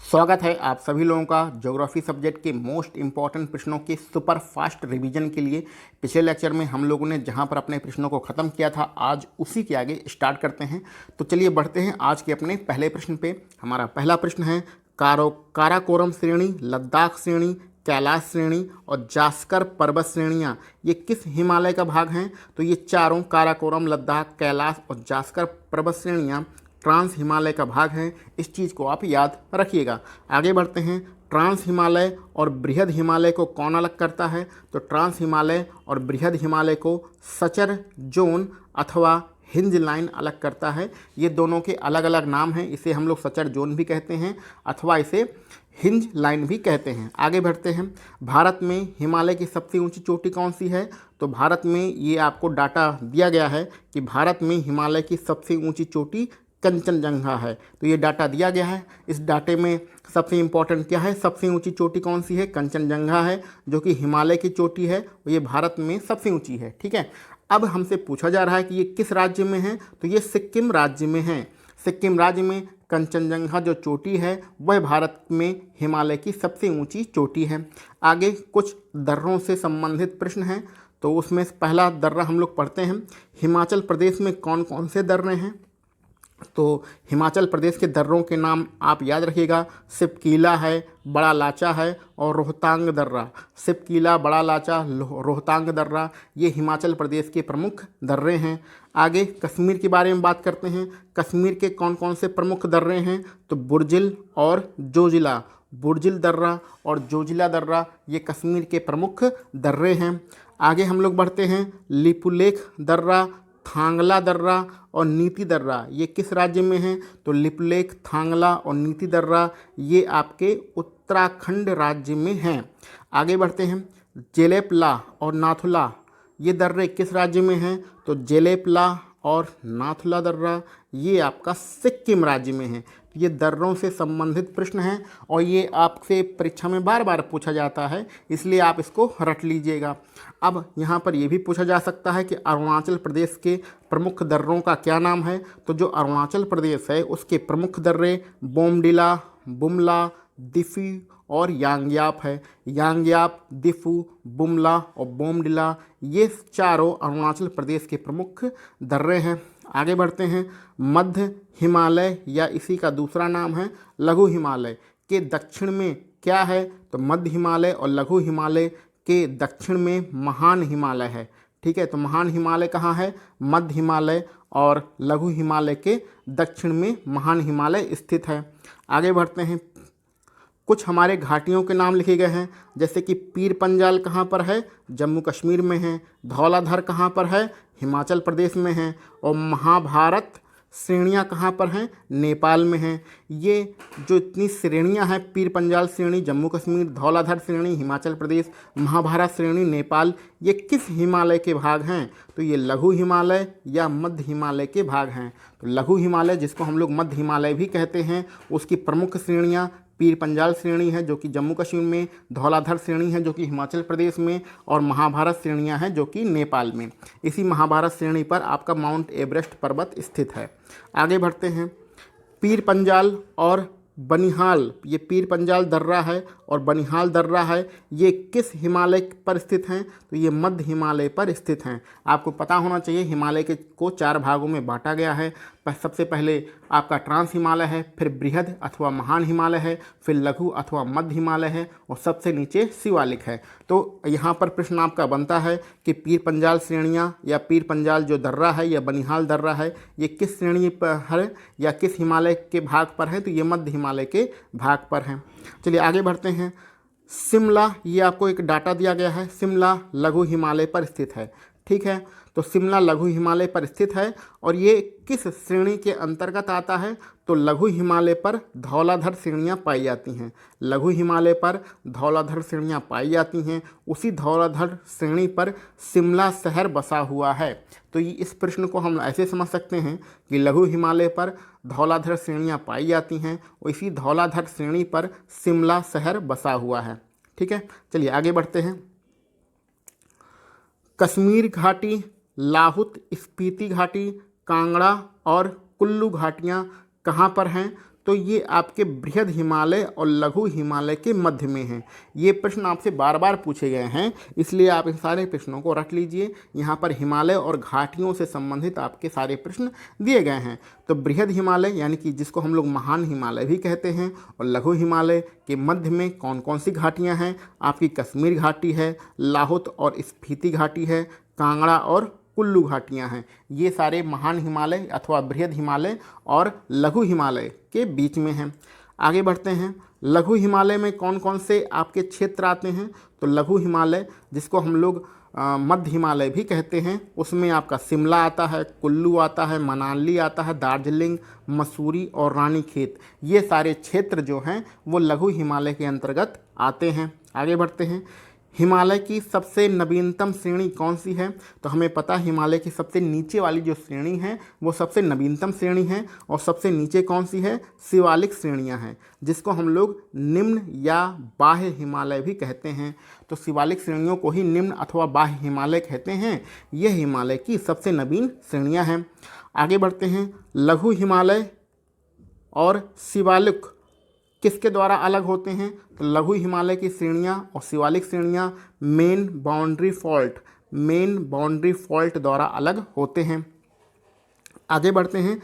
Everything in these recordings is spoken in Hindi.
स्वागत है आप सभी लोगों का ज्योग्राफी सब्जेक्ट के मोस्ट इम्पॉर्टेंट प्रश्नों के सुपर फास्ट रिवीजन के लिए। पिछले लेक्चर में हम लोगों ने जहां पर अपने प्रश्नों को ख़त्म किया था, आज उसी के आगे स्टार्ट करते हैं। तो चलिए बढ़ते हैं आज के अपने पहले प्रश्न पे। हमारा पहला प्रश्न है काराकोरम श्रेणी, लद्दाख श्रेणी, कैलाश श्रेणी और जास्कर पर्वत श्रेणियाँ ये किस हिमालय का भाग हैं? तो ये चारों काराकोरम, लद्दाख, कैलाश और जास्कर पर्वत श्रेणियाँ ट्रांस हिमालय का भाग हैं। इस चीज़ को आप याद रखिएगा। आगे बढ़ते हैं। ट्रांस हिमालय और बृहद हिमालय को कौन अलग करता है? तो ट्रांस हिमालय और बृहद हिमालय को सचर जोन अथवा हिंज लाइन अलग करता है। ये दोनों के अलग अलग नाम हैं। इसे हम लोग सचर जोन भी कहते हैं अथवा इसे हिंज लाइन भी कहते हैं। आगे बढ़ते हैं। भारत में हिमालय की सबसे ऊंची चोटी कौन सी है? तो भारत में ये आपको डाटा दिया गया है कि भारत में हिमालय की सबसे ऊंची चोटी कंचनजंगा है। तो ये डाटा दिया गया है। इस डाटे में सबसे इम्पॉर्टेंट क्या है? सबसे ऊंची चोटी कौन सी है? कंचनजंगा है, जो कि हिमालय की चोटी है और ये भारत में सबसे ऊंची है। ठीक है। अब हमसे पूछा जा रहा है कि ये किस राज्य में है? तो ये सिक्किम राज्य में है। सिक्किम राज्य में कंचनजंगा जो चोटी है वह भारत में हिमालय की सबसे ऊंची चोटी है। आगे कुछ दर्रों से संबंधित प्रश्न हैं, तो उसमें पहला दर्रा हम लोग पढ़ते हैं। हिमाचल प्रदेश में कौन कौन से दर्रे हैं? तो हिमाचल प्रदेश के दर्रों के नाम आप याद रखिएगा। सिपकीला है, बड़ा लाचा है और रोहतांग दर्रा। सिपकीला, बड़ा लाचा, रोहतांग दर्रा ये हिमाचल प्रदेश के प्रमुख दर्रे हैं। आगे कश्मीर के बारे में बात करते हैं। कश्मीर के कौन कौन से प्रमुख दर्रे हैं? तो बुर्जिल और जोजिला। बुर्जिल दर्रा और जोजिला दर्रा ये कश्मीर के प्रमुख दर्रे हैं। आगे हम लोग बढ़ते हैं। लिपुलेख दर्रा, थांगला दर्रा और नीति दर्रा ये किस राज्य में हैं? तो लिपुलेख, थांगला और नीति दर्रा ये आपके उत्तराखंड राज्य में हैं। आगे बढ़ते हैं। जेलेपला और नाथुला ये दर्रे किस राज्य में हैं? तो जेलेपला और नाथुला दर्रा ये आपका सिक्किम राज्य में है। ये दर्रों से संबंधित प्रश्न हैं और ये आपसे परीक्षा में बार बार पूछा जाता है, इसलिए आप इसको रट लीजिएगा। अब यहाँ पर यह भी पूछा जा सकता है कि अरुणाचल प्रदेश के प्रमुख दर्रों का क्या नाम है? तो जो अरुणाचल प्रदेश है उसके प्रमुख दर्रे बोमडिला, बुमला, दिफी और यांग्याप है। यांग्याप, दिफू, बुमला और बोमडिला ये चारों अरुणाचल प्रदेश के प्रमुख दर्रे हैं। आगे बढ़ते हैं। मध्य हिमालय या इसी का दूसरा नाम है लघु हिमालय के दक्षिण में क्या है? तो मध्य हिमालय और लघु हिमालय के दक्षिण में महान हिमालय है। ठीक है। तो महान हिमालय कहाँ है? मध्य हिमालय और लघु हिमालय के दक्षिण में महान हिमालय स्थित है। आगे बढ़ते हैं। कुछ हमारे घाटियों के नाम लिखे गए हैं, जैसे कि पीर पंजाल कहाँ पर है? जम्मू कश्मीर में है। धौलाधर कहाँ पर है? हिमाचल प्रदेश में है। और महाभारत श्रेणियाँ कहाँ पर हैं? नेपाल में हैं। ये जो इतनी श्रेणियाँ हैं, पीर पंजाल श्रेणी जम्मू कश्मीर, धौलाधर श्रेणी हिमाचल प्रदेश, महाभारत श्रेणी नेपाल, ये किस हिमालय के भाग हैं? तो ये लघु हिमालय या मध्य हिमालय के भाग हैं। तो लघु हिमालय जिसको हम लोग मध्य हिमालय भी कहते हैं, उसकी प्रमुख श्रेणियाँ पीर पंजाल श्रेणी है जो कि जम्मू कश्मीर में, धौलाधर श्रेणी है जो कि हिमाचल प्रदेश में और महाभारत श्रेणियां हैं जो कि नेपाल में। इसी महाभारत श्रेणी पर आपका माउंट एवरेस्ट पर्वत स्थित है। आगे बढ़ते हैं। पीर पंजाल और बनिहाल, ये पीर पंजाल दर्रा है और बनिहाल दर्रा है, ये किस हिमालय पर स्थित हैं? तो ये मध्य हिमालय पर स्थित हैं। आपको पता होना चाहिए हिमालय को 4 भागों में बांटा गया है। सबसे पहले आपका ट्रांस हिमालय है, फिर बृहद अथवा महान हिमालय है, फिर लघु अथवा मध्य हिमालय है और सबसे नीचे शिवालिक है। तो यहाँ पर प्रश्न आपका बनता है कि पीर पंजाल श्रेणियाँ या पीर पंजाल जो दर्रा है या बनिहाल दर्रा है ये किस श्रेणी पर है या किस हिमालय के भाग पर है? तो ये मध्य हिमालय के भाग पर हैं। चलिए आगे बढ़ते हैं। शिमला, ये आपको एक डाटा दिया गया है। शिमला लघु हिमालय पर स्थित है। ठीक है। तो शिमला लघु हिमालय पर स्थित है और ये किस श्रेणी के अंतर्गत आता है? तो लघु हिमालय पर धौलाधर श्रेणियाँ पाई जाती हैं। लघु हिमालय पर धौलाधर श्रेणियाँ पाई जाती हैं। उसी धौलाधर श्रेणी पर शिमला शहर बसा हुआ है। तो ये इस प्रश्न को हम ऐसे समझ सकते हैं कि लघु हिमालय पर धौलाधर श्रेणियाँ पाई जाती हैं और इसी धौलाधर श्रेणी पर शिमला शहर बसा हुआ है। ठीक है। चलिए आगे बढ़ते हैं। कश्मीर घाटी, लाहुत स्पीति घाटी, कांगड़ा और कुल्लू घाटियाँ कहाँ पर हैं? तो ये आपके बृहद हिमालय और लघु हिमालय के मध्य में हैं। ये प्रश्न आपसे बार बार पूछे गए हैं, इसलिए आप इन सारे प्रश्नों को रख लीजिए। यहाँ पर हिमालय और घाटियों से संबंधित आपके सारे प्रश्न दिए गए हैं। तो बृहद हिमालय यानी कि जिसको हम लोग महान हिमालय भी कहते हैं, और लघु हिमालय के मध्य में कौन कौन सी घाटियाँ हैं? आपकी कश्मीर घाटी है, लाहौत और स्पीति घाटी है, कांगड़ा और कुल्लू घाटियाँ हैं। ये सारे महान हिमालय अथवा बृहद हिमालय और लघु हिमालय के बीच में हैं। आगे बढ़ते हैं। लघु हिमालय में कौन कौन से आपके क्षेत्र आते हैं? तो लघु हिमालय जिसको हम लोग मध्य हिमालय भी कहते हैं, उसमें आपका शिमला आता है, कुल्लू आता है, मनाली आता है, दार्जिलिंग, मसूरी और रानीखेत, ये सारे क्षेत्र जो हैं वो लघु हिमालय के अंतर्गत आते हैं। आगे बढ़ते हैं। हिमालय की सबसे नवीनतम श्रेणी कौन सी है? तो हमें पता है हिमालय की सबसे नीचे वाली जो श्रेणी है वो सबसे नवीनतम श्रेणी है, और सबसे नीचे कौन सी है? शिवालिक श्रेणियां हैं, जिसको हम लोग निम्न या बाह्य हिमालय भी कहते हैं। तो शिवालिक श्रेणियों को ही निम्न अथवा बाह्य हिमालय कहते हैं। यह हिमालय की सबसे नवीन श्रेणियाँ हैं। आगे बढ़ते हैं। लघु हिमालय और शिवालिक किसके द्वारा अलग होते हैं? तो लघु हिमालय की श्रेणियाँ और शिवालिक श्रेणियाँ मेन बाउंड्री फॉल्ट द्वारा अलग होते हैं। आगे बढ़ते हैं।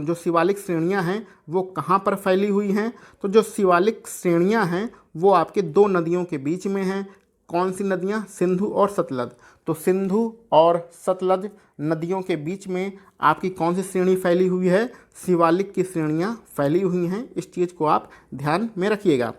जो शिवालिक श्रेणियाँ हैं वो कहाँ पर फैली हुई हैं? तो जो शिवालिक श्रेणियाँ हैं वो आपके दो नदियों के बीच में हैं। कौन सी नदियाँ? सिंधु और सतलज। तो सिंधु और सतलज नदियों के बीच में आपकी कौन सी श्रेणी फैली हुई है? शिवालिक की श्रेणियाँ फैली हुई हैं। इस चीज़ को आप ध्यान में रखिएगा।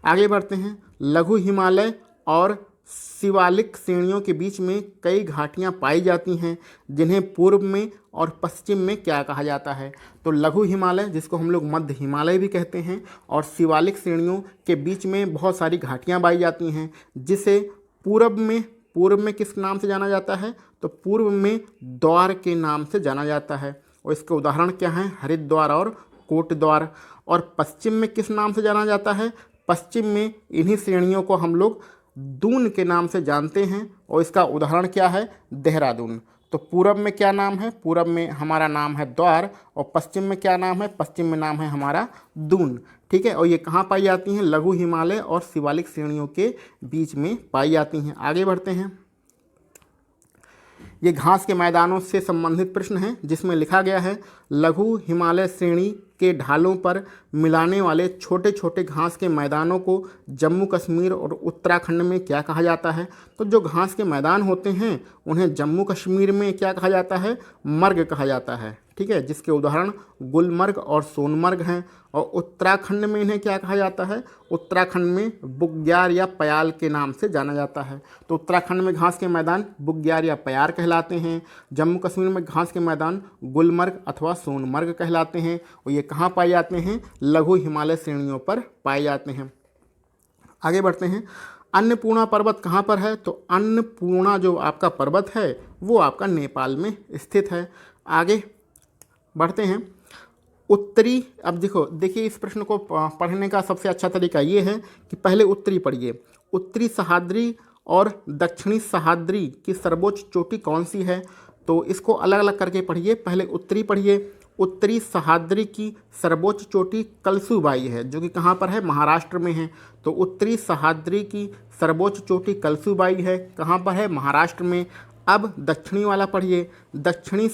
आगे बढ़ते हैं। लघु हिमालय और शिवालिक श्रेणियों के बीच में कई घाटियाँ पाई जाती हैं, जिन्हें पूर्व में और पश्चिम में क्या कहा जाता है? तो लघु हिमालय जिसको हम लोग मध्य हिमालय भी कहते हैं, और शिवालिक श्रेणियों के बीच में बहुत सारी घाटियाँ पाई जाती हैं, जिसे पूर्व में किस नाम से जाना जाता है? तो पूर्व में द्वार के नाम से जाना जाता है, और इसके उदाहरण क्या हैं? हरिद्वार और कोटद्वार। और पश्चिम में किस नाम से जाना जाता है? पश्चिम में इन्हीं श्रेणियों को हम लोग दून के नाम से जानते हैं, और इसका उदाहरण क्या है? देहरादून। तो पूरब में क्या नाम है? पूरब में हमारा नाम है द्वार, और पश्चिम में क्या नाम है? पश्चिम में नाम है हमारा दून। ठीक है, और ये कहाँ पाई जाती हैं? लघु हिमालय और शिवालिक श्रेणियों के बीच में पाई जाती हैं। आगे बढ़ते हैं। ये घास के मैदानों से संबंधित प्रश्न है, जिसमें लिखा गया है लघु हिमालय श्रेणी के ढालों पर मिलाने वाले छोटे छोटे घास के मैदानों को जम्मू कश्मीर और उत्तराखंड में क्या कहा जाता है? तो जो घास के मैदान होते हैं उन्हें जम्मू कश्मीर में क्या कहा जाता है? मर्ग कहा जाता है। ठीक है, जिसके उदाहरण गुलमर्ग और सोनमर्ग हैं। और उत्तराखंड में इन्हें क्या कहा जाता है? उत्तराखंड में बुग्याल या प्याल के नाम से जाना जाता है। तो उत्तराखंड में घास के मैदान बुग्याल या प्याल कहलाते हैं। जम्मू कश्मीर में घास के मैदान गुलमर्ग अथवा सोनमर्ग कहलाते हैं, और ये कहाँ पाए जाते हैं? लघु हिमालय श्रेणियों पर पाए जाते हैं। आगे बढ़ते हैं। अन्नपूर्णा पर्वत कहाँ पर है? तो अन्नपूर्णा जो आपका पर्वत है वो आपका नेपाल में स्थित है। आगे बढ़ते हैं। अब देखिए इस प्रश्न को पढ़ने का सबसे अच्छा तरीका ये है कि पहले उत्तरी पढ़िए। उत्तरी सह्याद्री और दक्षिणी सह्याद्री की सर्वोच्च चोटी कौन सी है? तो इसको अलग अलग करके पढ़िए। पहले उत्तरी पढ़िए। उत्तरी सह्याद्री की सर्वोच्च चोटी कलसूबाई है, जो कि कहाँ पर है? महाराष्ट्र में है। तो उत्तरी सह्याद्री की सर्वोच्च चोटी कलसूबाई है, कहाँ पर है? महाराष्ट्र में। अब दक्षिणी वाला पढ़िए। दक्षिणी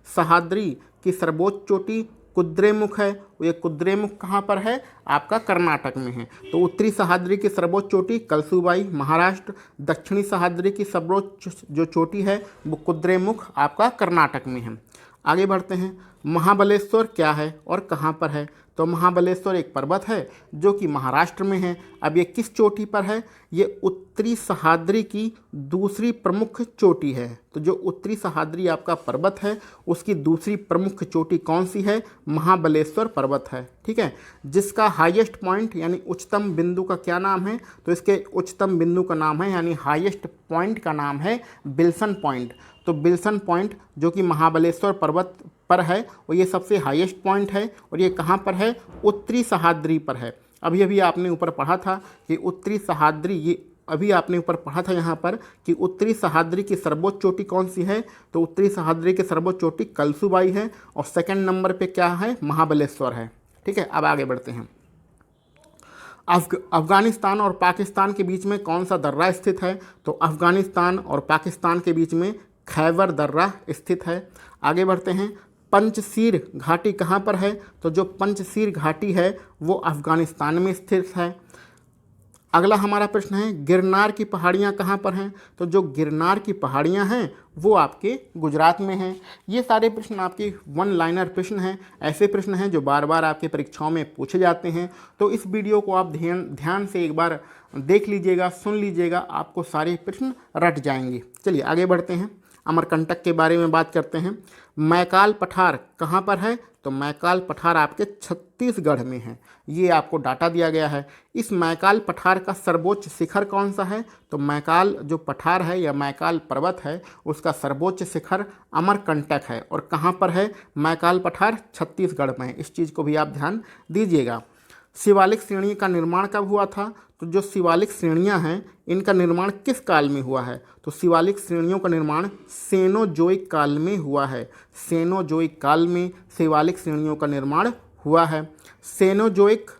सह्याद्री की सर्वोच्च चोटी कुद्रेमुख है। ये कुद्रेमुख कहाँ पर है? आपका कर्नाटक में है। तो उत्तरी सह्याद्री की सर्वोच्च चोटी कलसूबाई महाराष्ट्र, दक्षिणी सह्याद्री की सर्वोच्च जो चोटी है वो कुद्रेमुख आपका कर्नाटक में है। आगे बढ़ते हैं। महाबलेश्वर क्या है और कहाँ पर है? तो महाबलेश्वर एक पर्वत है जो कि महाराष्ट्र में है। अब ये किस चोटी पर है? ये उत्तरी सह्याद्री की दूसरी प्रमुख चोटी है। तो जो उत्तरी सह्याद्री आपका पर्वत है उसकी दूसरी प्रमुख चोटी कौन सी है? महाबलेश्वर पर्वत है। ठीक है, जिसका हाईएस्ट पॉइंट यानी उच्चतम बिंदु का क्या नाम है? तो इसके उच्चतम बिंदु का नाम है यानी हाईएस्ट पॉइंट का नाम है बिल्सन पॉइंट। तो बिल्सन पॉइंट जो कि महाबलेश्वर पर्वत पर है और ये सबसे हाईएस्ट पॉइंट है, और ये कहाँ पर है? उत्तरी सह्याद्री पर है। अभी आपने ऊपर पढ़ा था कि उत्तरी सह्याद्री ये अभी आपने ऊपर पढ़ा था यहाँ पर कि उत्तरी सह्याद्री की सर्वोच्च चोटी कौन सी है, तो उत्तरी सह्याद्री की सर्वोच्च चोटी कलसुबाई है और सेकंड नंबर पे क्या है, महाबलेश्वर है। ठीक है, अब आगे बढ़ते हैं। अफगानिस्तान और पाकिस्तान के बीच में कौन सा दर्रा स्थित है, तो अफगानिस्तान और पाकिस्तान के बीच में खैबर दर्रा स्थित है। आगे बढ़ते हैं। पंचशीर घाटी कहाँ पर है, तो जो पंचशीर घाटी है वो अफगानिस्तान में स्थित है। अगला हमारा प्रश्न है गिरनार की पहाड़ियाँ कहाँ पर हैं, तो जो गिरनार की पहाड़ियाँ हैं वो आपके गुजरात में हैं। ये सारे प्रश्न आपके वन लाइनर प्रश्न हैं, ऐसे प्रश्न हैं जो बार बार आपके परीक्षाओं में पूछे जाते हैं। तो इस वीडियो को आप ध्यान से एक बार देख लीजिएगा, सुन लीजिएगा, आपको सारे प्रश्न रट जाएंगे। चलिए आगे बढ़ते हैं। अमरकंटक के बारे में बात करते हैं। मैकाल पठार कहाँ पर है, तो मैकाल पठार आपके छत्तीसगढ़ में है। ये आपको डाटा दिया गया है। इस मैकाल पठार का सर्वोच्च शिखर कौन सा है, तो मैकाल जो पठार है या मैकाल पर्वत है उसका सर्वोच्च शिखर अमरकंटक है। और कहाँ पर है, मैकाल पठार छत्तीसगढ़ में है। इस चीज़ को भी आप ध्यान दीजिएगा। शिवालिक श्रेणी का निर्माण कब हुआ था, तो जो शिवालिक श्रेणियाँ हैं इनका निर्माण किस काल में हुआ है, तो शिवालिक श्रेणियों का निर्माण सेनोजोइक काल में हुआ है। सेनोजोइक काल में शिवालिक श्रेणियों का निर्माण हुआ है। सेनोजोइक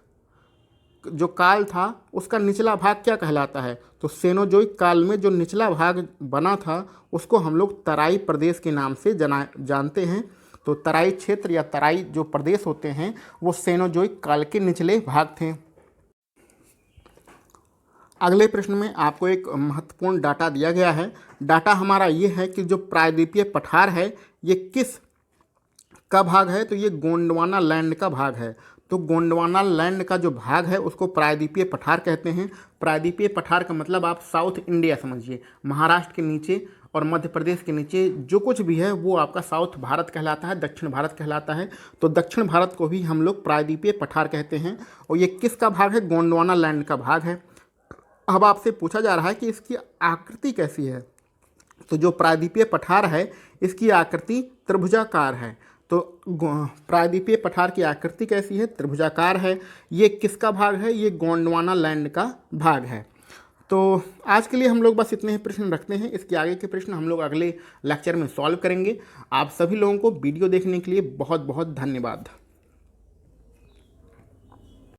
जो काल था उसका निचला भाग क्या कहलाता है, तो सेनोजोइक काल में जो निचला भाग बना था उसको हम लोग तराई प्रदेश के नाम से जानते हैं। तो तराई क्षेत्र या तराई जो प्रदेश होते हैं वो सेनोजोइक काल के निचले भाग थे। अगले प्रश्न में आपको एक महत्वपूर्ण डाटा दिया गया है। डाटा हमारा ये है कि जो प्रायद्वीपीय पठार है ये किस का भाग है, तो ये गोंडवाना लैंड का भाग है। तो गोंडवाना लैंड का जो भाग है उसको प्रायद्वीपीय पठार कहते हैं। प्रायद्वीपीय पठार का मतलब आप साउथ इंडिया समझिए, महाराष्ट्र के नीचे और मध्य प्रदेश के नीचे जो कुछ भी है वो आपका साउथ भारत कहलाता है, दक्षिण भारत कहलाता है। तो दक्षिण भारत को भी हम लोग प्रायद्वीपीय पठार कहते हैं। और ये किसका भाग है, गोंडवाना लैंड का भाग है। अब आपसे पूछा जा रहा है कि इसकी आकृति कैसी है, तो जो प्रायद्वीपीय पठार है इसकी आकृति त्रिभुजाकार है। तो प्रायद्वीपीय पठार की आकृति कैसी है, त्रिभुजाकार है। ये किसका भाग है, ये गोंडवाना लैंड का भाग है। तो आज के लिए हम लोग बस इतने ही प्रश्न रखते हैं। इसके आगे के प्रश्न हम लोग अगले लेक्चर में सॉल्व करेंगे। आप सभी लोगों को वीडियो देखने के लिए बहुत बहुत धन्यवाद।